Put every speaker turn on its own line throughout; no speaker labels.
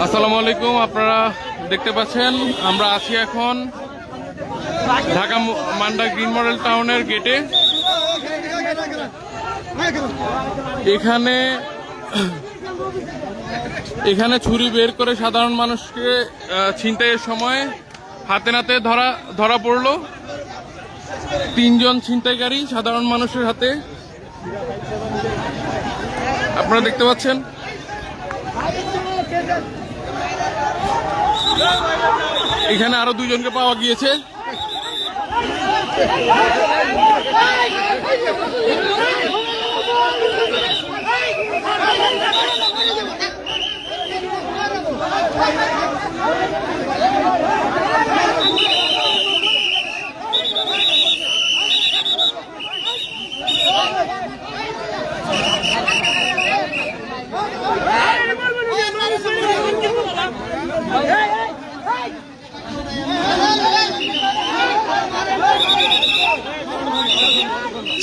আসসালামু আলাইকুম। আপনারা দেখতে পাচ্ছেন আমরা আছি এখন ঢাকা মান্ডা গ্রিন মডেল টাউনের গেটে। এখানে ছুরি বের করে সাধারণ মানুষকে ছিনতাইয়ের সময় হাতে নাতে ধরা পড়লো। 3 জন ছিনতাইকারী সাধারণ মানুষের হাতে, আপনারা দেখতে পাচ্ছেন। এখানে আরো 2 জনকে পাওয়া গিয়েছে।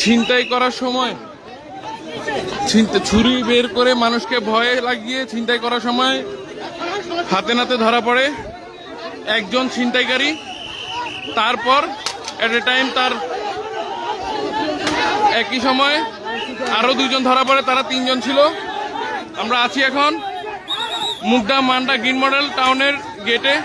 ছিনতাই করার সময় ছুরি বের করে মানুষকে ভয়ে লাগিয়ে ছিনতাই করার সময় হাতে নাতে ধরা পড়ে একজন ছিনতাইকারী। তারপর এট এ টাইম তার একই সময় আরো 2 জন ধরা পড়ে, তারা 3 জন ছিল। আমরা আছি এখন মুগদা মান্ডা গ্রিন মডেল টাউনের গেটে।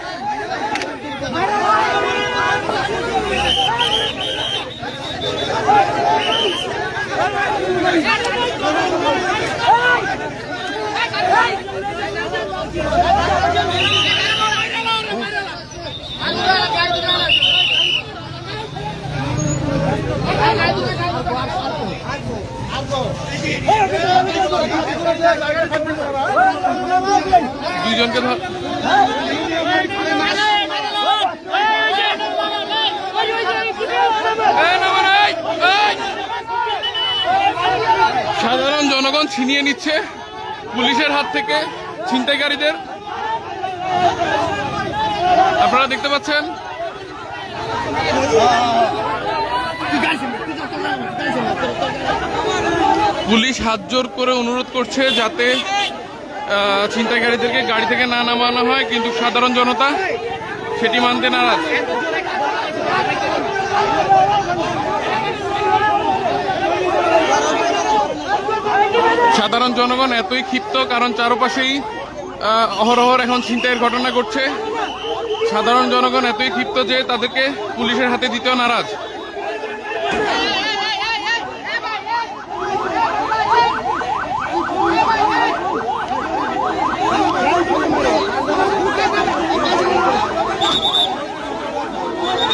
দুইজনকে সাধারণ জনগণ ছিনিয়ে নিচ্ছে পুলিশের হাত থেকে ছিনতাইকারীদের, আপনারা দেখতে পাচ্ছেন। পুলিশ হাত জোর করে অনুরোধ করছে যাতে ছিনতাইকারীদেরকে গাড়ি থেকে না নামানো হয়, কিন্তু সাধারণ জনতা সেটি মানতে নারাজ। সাধারণ জনগণ এতই ক্ষিপ্ত কারণ চারপাশেই অহরহর এখন ছিনতাইয়ের ঘটনা ঘটছে। সাধারণ জনগণ এতই ক্ষিপ্ত যে তাদেরকে পুলিশের হাতে দিতেও নারাজ।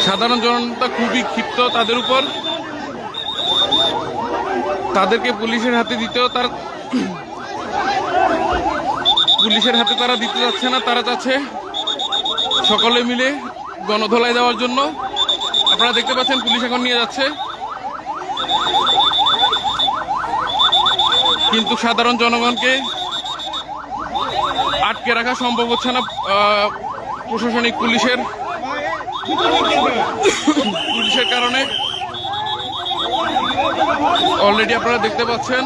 সাধারণ জনতা খুবই ক্ষিপ্ত তাদের উপর, তাদেরকে পুলিশের হাতে দিতেও পুলিশের হাতে তারা দিতে যাচ্ছে না, তারা চাচ্ছে সকলে মিলে গণধোলাই দেওয়ার জন্য। আপনারা দেখতে পাচ্ছেন পুলিশ এখন নিয়ে যাচ্ছে, কিন্তু সাধারণ জনগণকে আটকে রাখা সম্ভব হচ্ছে না প্রশাসনিক পুলিশের কারণে। অলরেডি আপনারা দেখতে পাচ্ছেন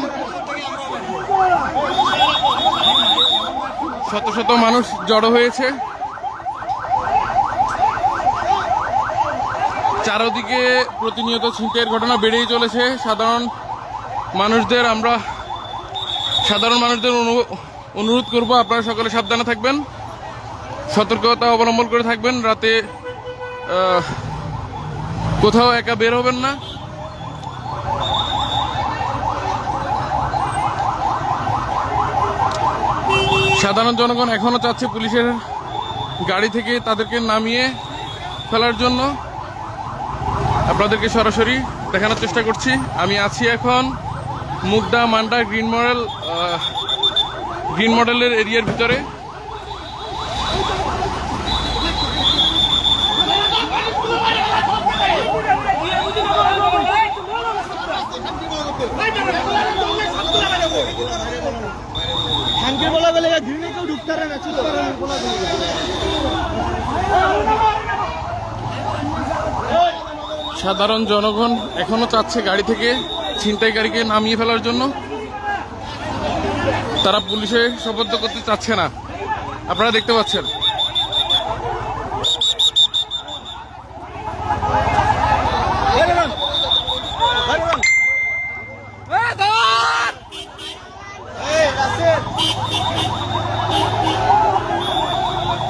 শত শত মানুষ জড়ো হয়েছে। চারদিকে প্রতিনিয়ত ছিনতাইয়ের ঘটনা বেড়েই চলেছে। সাধারণ মানুষদের অনুরোধ করব, আপনারা সকলে সাবধানে থাকবেন, সতর্কতা অবলম্বন করে থাকবেন, রাতে কোথাও একা বের হবেন না। সাধারণ জনগণ এখনো চাচ্ছে পুলিশের গাড়ি থেকে তাদেরকে নামিয়ে ফেলার জন্য। আপনাদেরকে সরাসরি দেখানোর চেষ্টা করছি। আমি আছি এখন মুগদা মান্ডা গ্রিন মডেলের এরিয়ার ভিতরে। সাধারণ জনগণ এখনো চাচ্ছে গাড়ি থেকে ছিনতাইকারীকে নামিয়ে ফেলার জন্য। তারা পুলিশে সোপর্দ করতে চাচ্ছে না, আপনারা দেখতে পাচ্ছেন।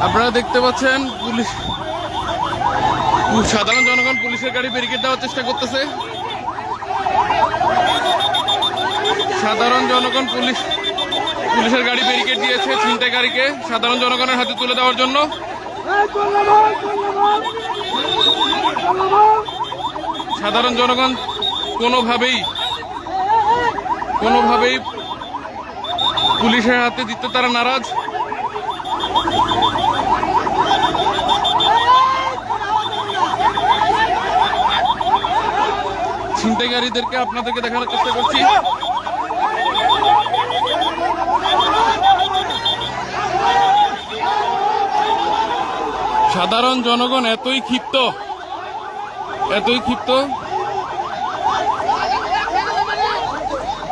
আপনারা দেখতে পাচ্ছেন পুলিশ, সাধারণ জনগণ পুলিশের গাড়ি ব্যারিকেড দেওয়ার চেষ্টা করতেছে। সাধারণ জনগণ পুলিশের গাড়ি ব্যারিকেড দিয়েছে ছিনতাইকারীকে সাধারণ জনগণের হাতে তুলে দেওয়ার জন্য। সাধারণ জনগণ কোনোভাবেই পুলিশের হাতে দিতে তারা নারাজ। ছিনতাইকারীদেরকে আপনাদেরকে দেখানোর চেষ্টা করছি। সাধারণ জনগণ এতই ক্ষিপ্ত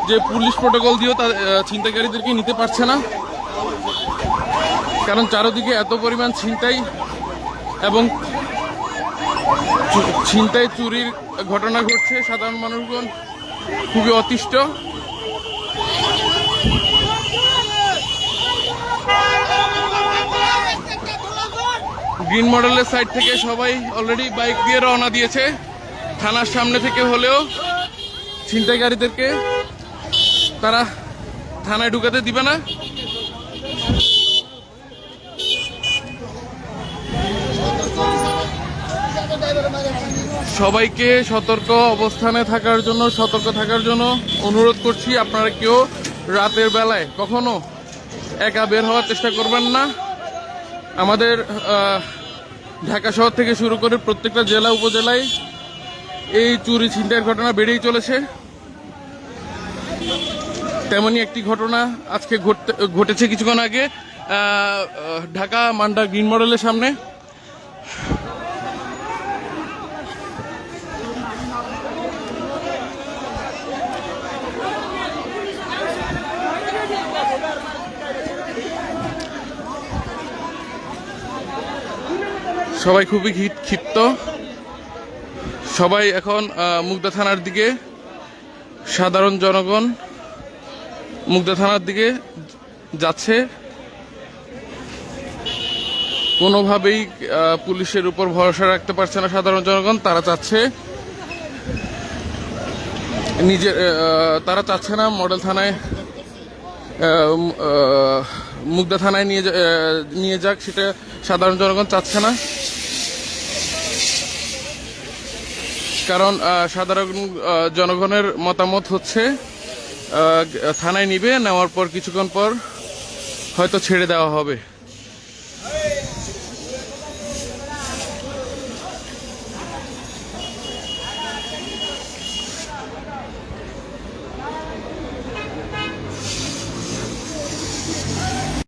যে পুলিশ প্রটোকল দিয়েও ছিনতাইকারীদেরকে নিতে পারছে না, কারণ চারদিকে এত পরিমাণ ছিনতাই এবং চুরির ঘটনা ঘটছে। সাধারণ মানুষগণ খুবই অতিষ্ঠ। গ্রিন মডেলের সাইড থেকে সবাই অলরেডি বাইক দিয়ে রওনা দিয়েছে। থানার সামনে থেকে হলেও ছিনতাইকারীদেরকে তারা থানায় ঢুকাতে দিবে না। সবাইকে সতর্ক থাকার জন্য অনুরোধ করছি। আপনারা কেউ রাতের বেলায় কখনো একা বের হওয়ার চেষ্টা করবেন না। আমাদের ঢাকা শহর থেকে শুরু করে প্রত্যেকটা জেলা উপজেলায় এই চুরি ছিনতাইয়ের ঘটনা বেড়েই চলেছে। তেমনই একটি ঘটনা আজকে ঘটেছে কিছুক্ষণ আগে ঢাকা মান্ডা গ্রিন মডেলের সামনে। সবাই খুবই ক্ষিপ্ত। সবাই এখন মুগদা থানার দিকে, সাধারণ জনগণ মুগদা থানার দিকে যাচ্ছে। কোনোভাবেই পুলিশের উপর ভরসা রাখতে পারছে না সাধারণ জনগণ। তারা চাচ্ছে না মডেল থানায়, মুগদা থানায় নিয়ে যাক, সেটা সাধারণ জনগণ চাচ্ছে না। কারণ সাধারণ জনগণের মতামত হচ্ছে থানায় নেওয়ার পর কিছুক্ষণ পর হয়তো ছেড়ে দেওয়া হবে।